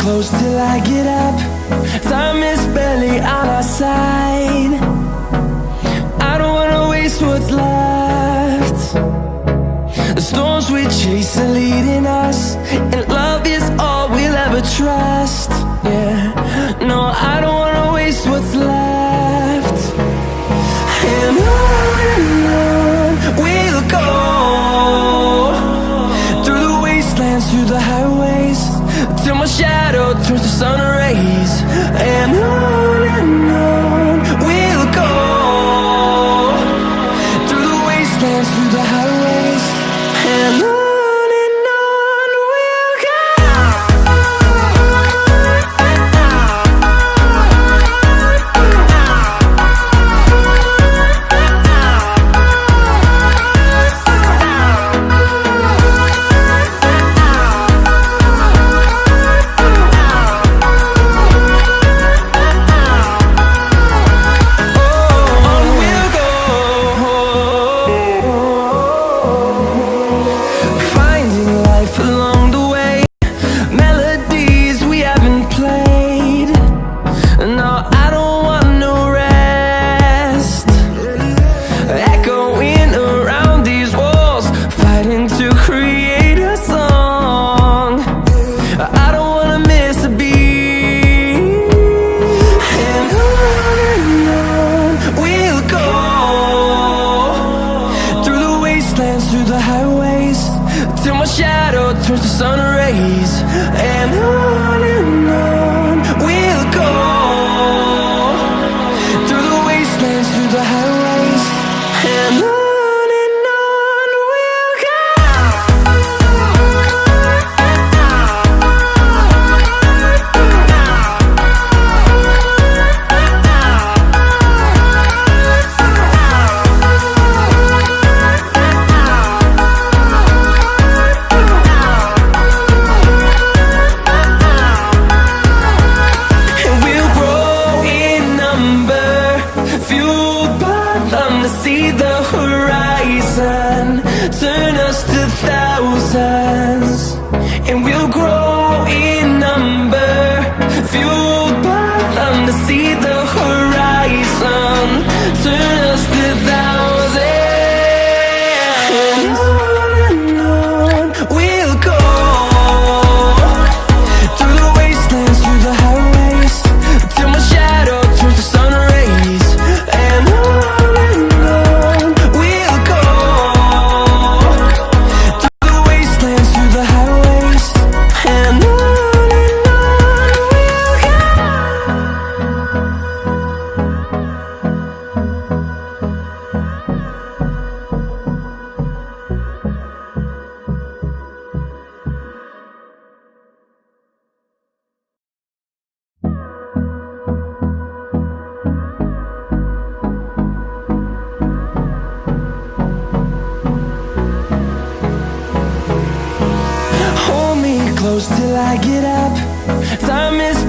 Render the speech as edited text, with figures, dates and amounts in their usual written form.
close till I get up. Time is barely on our side. I don't wanna waste what's left. The storms we chase are leading us, and love is all we'll ever trust. Yeah, no, I don't wanna waste what's left. And on we'll go, through the wastelands, through the highways, till my shadow turns to sun rays. And on we'll go, through the wastelands, through the highways, and on we'll go. Through the highways, till my shadow turns to sun rays. And on we'll go, through the wastelands, through the highways, and on we'll go. See the horizon, turn us to thousands, and we'll grow in number, fueled by them. To see the horizon, turn us to thousands, and on we'll go, through the wastelands, through the highways, till my shadow turns to sun rays. And close till I get up. Time is